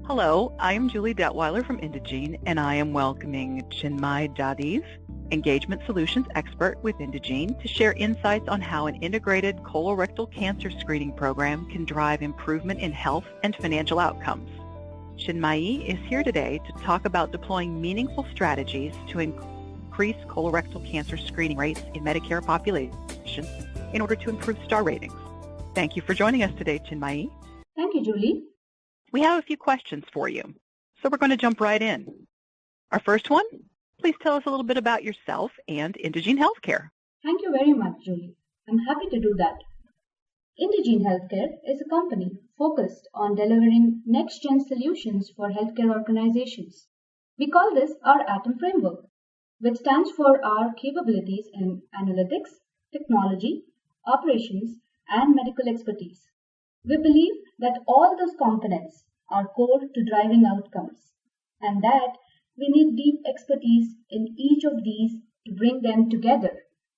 Hello, I am Julie Detweiler from Indegene, and I am welcoming Chinmay Jadis, Engagement Solutions Expert with Indegene, to share insights on how an integrated colorectal cancer screening program can drive improvement in health and financial outcomes. Chinmay is here today to talk about deploying meaningful strategies to increase colorectal cancer screening rates in Medicare populations in order to improve star ratings. Thank you for joining us today, Chinmay. Thank you, Julie. We have a few questions for you, so we're going to jump right in. Our first one, please tell us a little bit about yourself and Indegene Healthcare. Thank you very much, Julie. I'm happy to do that. Indegene Healthcare is a company focused on delivering next-gen solutions for healthcare organizations. We call this our ATOM framework, which stands for our capabilities in analytics, technology, operations, and medical expertise. We believe that all those components are core to driving outcomes, and that we need deep expertise in each of these to bring them together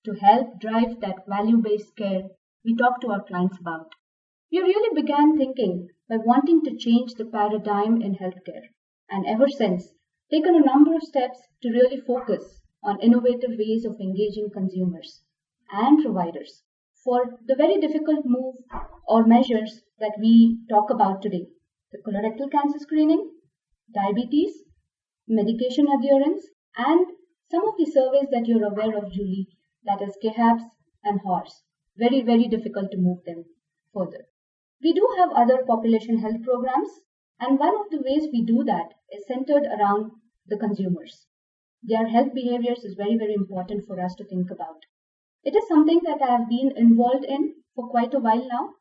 to help drive that value-based care we talk to our clients about. We really began thinking by wanting to change the paradigm in healthcare, and ever since taken a number of steps to really focus on innovative ways of engaging consumers and providers for the very difficult move or measures that we talk about today: the colorectal cancer screening, diabetes, medication adherence, and some of the surveys that you're aware of, Julie, that is KHAPS and HORS. Very, very difficult to move them further. We do have other population health programs, and one of the ways we do that is centered around the consumers. Their health behaviors is very, very important for us to think about. It is something that I have been involved in for quite a while now.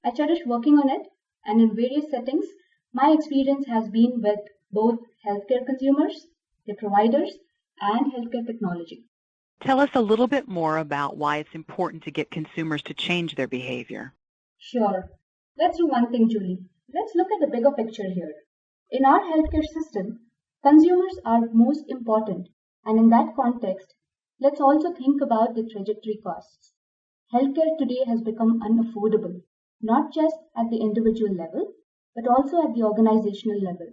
I cherish working on it, and in various settings, my experience has been with both healthcare consumers, their providers, and healthcare technology. Tell us a little bit more about why it's important to get consumers to change their behavior. Sure. Let's do one thing, Julie. Let's look at the bigger picture here. In our healthcare system, consumers are most important, and in that context, let's also think about the trajectory costs. Healthcare today has become unaffordable, not just at the individual level, but also at the organizational level.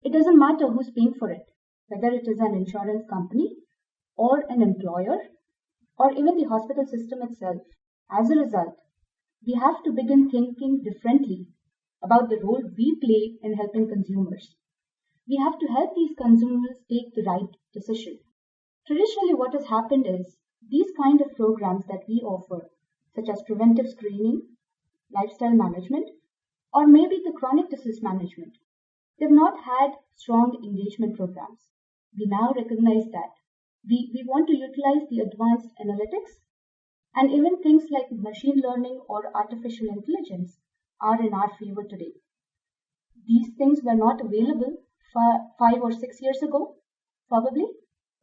It doesn't matter who's paying for it, whether it is an insurance company or an employer or even the hospital system itself. As a result, we have to begin thinking differently about the role we play in helping consumers. We have to help these consumers take the right decision. Traditionally, what has happened is these kind of programs that we offer, such as preventive screening, lifestyle management, or maybe the chronic disease management, they've not had strong engagement programs. We now recognize that. We want to utilize the advanced analytics, and even things like machine learning or artificial intelligence are in our favor today. These things were not available 5 or 6 years ago, probably,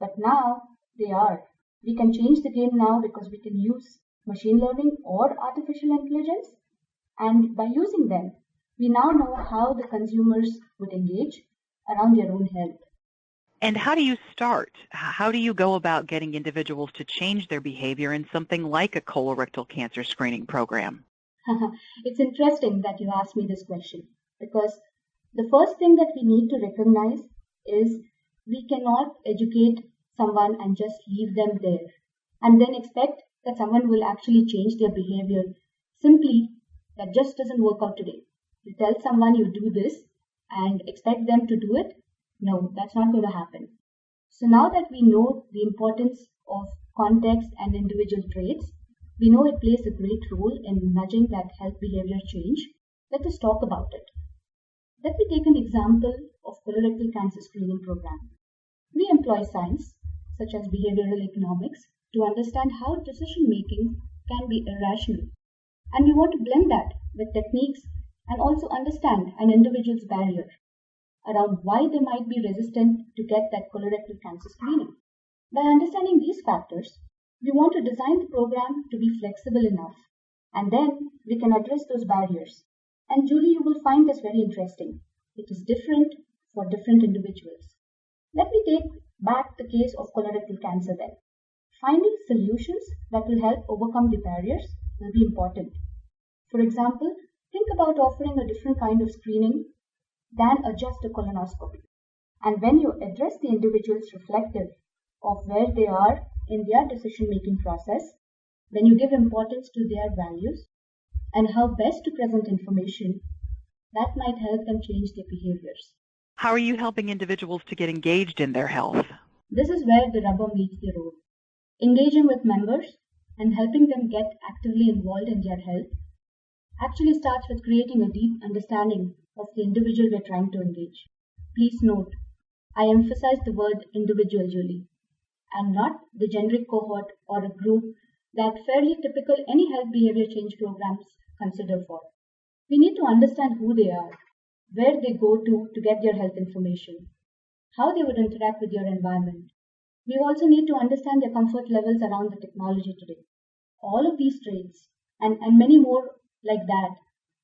but now they are. We can change the game now because we can use machine learning or artificial intelligence, and by using them, we now know how the consumers would engage around their own health. And how do you start? How do you go about getting individuals to change their behavior in something like a colorectal cancer screening program? It's interesting that you asked me this question, because the first thing that we need to recognize is we cannot educate someone and just leave them there and then expect that someone will actually change their behavior. Simply, that just doesn't work out today. You tell someone you do this and expect them to do it. No, that's not going to happen. So now that we know the importance of context and individual traits, we know it plays a great role in nudging that health behavior change. Let us talk about it. Let me take an example of colorectal cancer screening program. We employ science, such as behavioral economics, to understand how decision-making can be irrational. And we want to blend that with techniques and also understand an individual's barrier around why they might be resistant to get that colorectal cancer screening. By understanding these factors, we want to design the program to be flexible enough, and then we can address those barriers. And Julie, you will find this very interesting. It is different for different individuals. Let me take back the case of colorectal cancer then. Finding solutions that will help overcome the barriers will be important. For example, think about offering a different kind of screening than just a colonoscopy. And when you address the individuals reflective of where they are in their decision-making process, when you give importance to their values and how best to present information, that might help them change their behaviors. How are you helping individuals to get engaged in their health? This is where the rubber meets the road. Engaging with members and helping them get actively involved in their health actually starts with creating a deep understanding of the individual we're trying to engage. Please note, I emphasize the word individual, Julie, and not the generic cohort or a group that fairly typical any health behavior change programs consider for. We need to understand who they are, where they go to get their health information, how they would interact with your environment. We also need to understand their comfort levels around the technology today. All of these traits and many more like that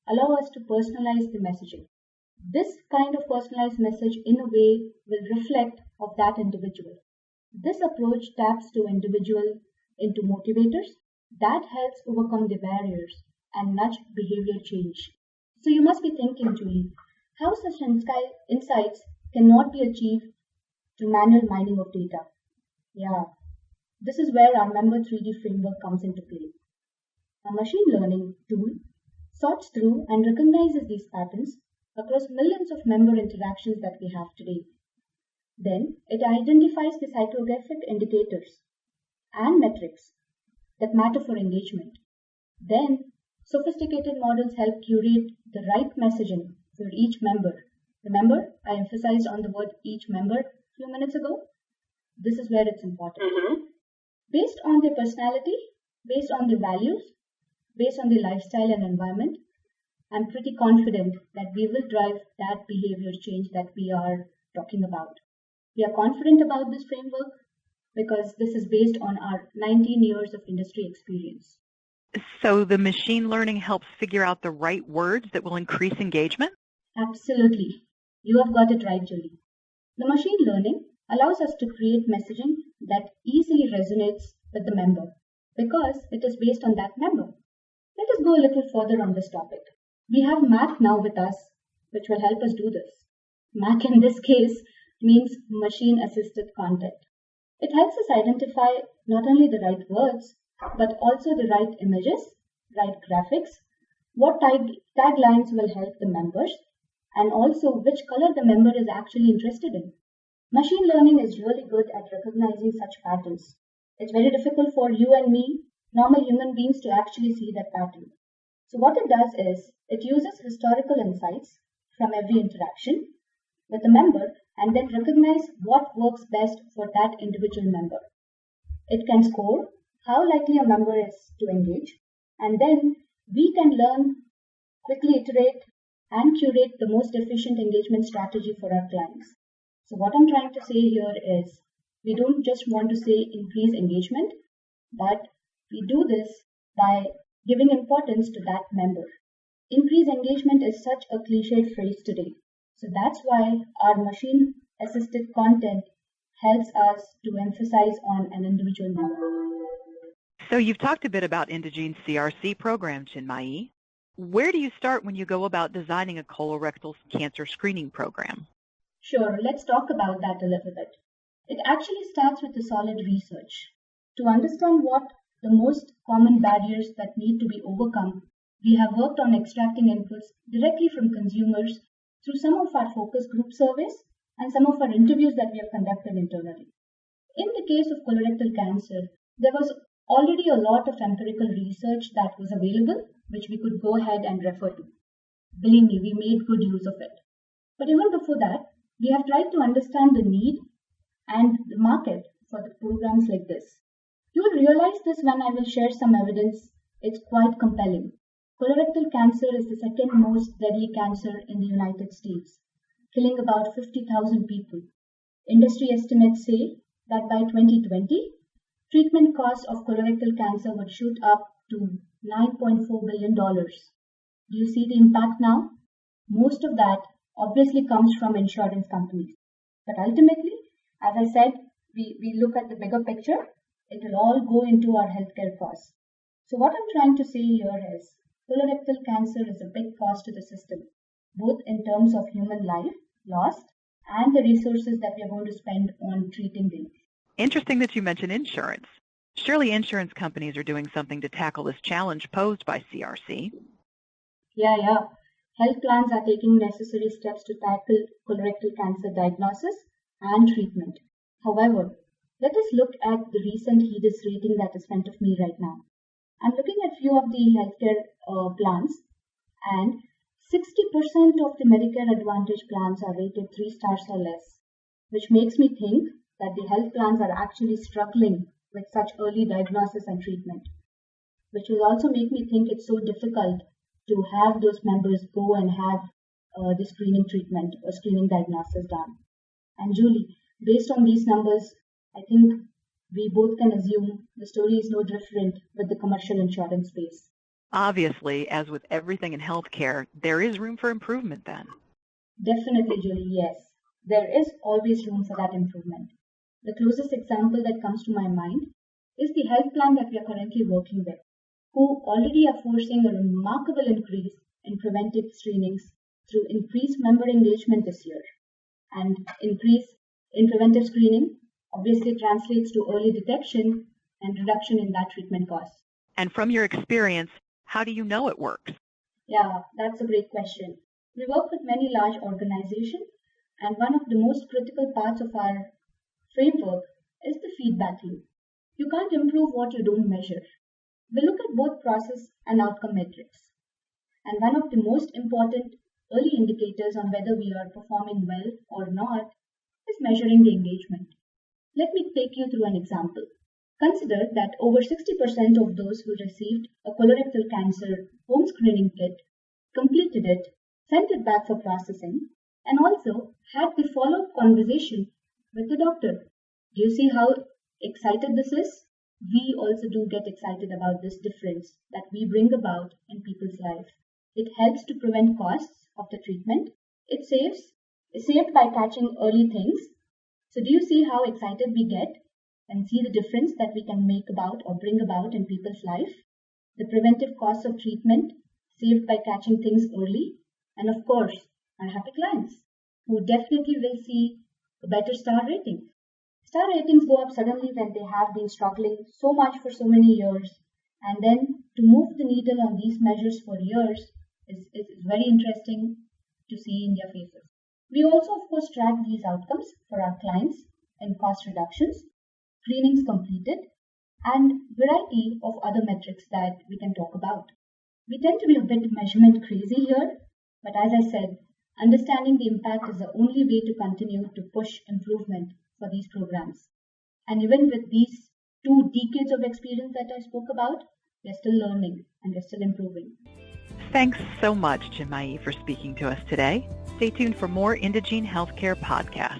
allow us to personalize the messaging. This kind of personalized message in a way will reflect of that individual. This approach taps to individual into motivators that helps overcome the barriers and nudge behavior change. So you must be thinking, Julie, how such insights cannot be achieved through manual mining of data. Yeah, this is where our Member 3D framework comes into play. A machine learning tool sorts through and recognizes these patterns across millions of member interactions that we have today. Then it identifies the psychographic indicators and metrics that matter for engagement. Then sophisticated models help curate the right messaging for each member. Remember, I emphasized on the word each member a few minutes ago? This is where it's important. Based on their personality, based on their values, based on their lifestyle and environment, I'm pretty confident that we will drive that behavior change that we are talking about. We are confident about this framework because this is based on our 19 years of industry experience. So the machine learning helps figure out the right words that will increase engagement? Absolutely. You have got it right, Julie. The machine learning allows us to create messaging that easily resonates with the member because it is based on that member. Let us go a little further on this topic. We have Mac now with us, which will help us do this. Mac in this case means machine-assisted content. It helps us identify not only the right words, but also the right images, right graphics, what taglines will help the members, and also which color the member is actually interested in. Machine learning is really good at recognizing such patterns. It's very difficult for you and me, normal human beings, to actually see that pattern. So what it does is, it uses historical insights from every interaction with a member and then recognize what works best for that individual member. It can score how likely a member is to engage, and then we can learn, quickly iterate, and curate the most efficient engagement strategy for our clients. So what I'm trying to say here is, we don't just want to say increase engagement, but we do this by giving importance to that member. Increase engagement is such a cliched phrase today. So that's why our machine-assisted content helps us to emphasize on an individual member. So you've talked a bit about Indegene's CRC program, Chinmayi. Where do you start when you go about designing a colorectal cancer screening program? Sure, let's talk about that a little bit. It actually starts with the solid research. To understand what the most common barriers that need to be overcome, we have worked on extracting inputs directly from consumers through some of our focus group surveys and some of our interviews that we have conducted internally. In the case of colorectal cancer, there was already a lot of empirical research that was available, which we could go ahead and refer to. Believe me, we made good use of it. But even before that, we have tried to understand the need and the market for the programs like this. You will realize this when I will share some evidence. It's quite compelling. Colorectal cancer is the second most deadly cancer in the United States, killing about 50,000 people. Industry estimates say that by 2020, treatment costs of colorectal cancer would shoot up to $9.4 billion. Do you see the impact now? Most of that obviously comes from insurance companies. But ultimately, as I said, we look at the bigger picture. It will all go into our healthcare costs. So what I'm trying to say here is, colorectal cancer is a big cost to the system. both in terms of human life lost and the resources that we are going to spend on treating these. Interesting that you mention insurance. Surely insurance companies are doing something to tackle this challenge posed by CRC. Yeah. Health plans are taking necessary steps to tackle colorectal cancer diagnosis and treatment. However, let us look at the recent HEDIS rating that is in front of me right now. I'm looking at few of the healthcare plans, and 60% of the Medicare Advantage plans are rated 3 stars or less, which makes me think that the health plans are actually struggling with such early diagnosis and treatment, which will also make me think it's so difficult to have those members go and have the screening treatment or screening diagnosis done. And Julie, based on these numbers, I think we both can assume the story is no different with the commercial insurance space. Obviously, as with everything in healthcare, there is room for improvement then. Definitely, Julie, yes. There is always room for that improvement. The closest example that comes to my mind is the health plan that we are currently working with, who already are forcing a remarkable increase in preventive screenings through increased member engagement this year. And increase in preventive screening obviously translates to early detection and reduction in that treatment cost. And from your experience, how do you know it works? Yeah, that's a great question. We work with many large organizations, and one of the most critical parts of our framework is the feedback loop. You can't improve what you don't measure. We look at both process and outcome metrics. And one of the most important early indicators on whether we are performing well or not is measuring the engagement. Let me take you through an example. Consider that over 60% of those who received a colorectal cancer home screening kit completed it, sent it back for processing, and also had the follow-up conversation with the doctor. Do you see how excited this is? We also do get excited about this difference that we bring about in people's life. It helps to prevent costs of the treatment. It's saved by catching early things. So do you see how excited we get and see the difference that we can make about or bring about in people's life? The preventive costs of treatment saved by catching things early, and of course, our happy clients who definitely will see a better star rating. Star ratings go up suddenly when they have been struggling so much for so many years, and then to move the needle on these measures for years is very interesting to see in their faces. We also, of course, track these outcomes for our clients in cost reductions, screenings completed, and variety of other metrics that we can talk about. We tend to be a bit measurement crazy here, but as I said, understanding the impact is the only way to continue to push improvement for these programs. And even with these 2 decades of experience that I spoke about, we're still learning and we're still improving. Thanks so much, Chinmayi, for speaking to us today. Stay tuned for more Indegene Healthcare podcasts.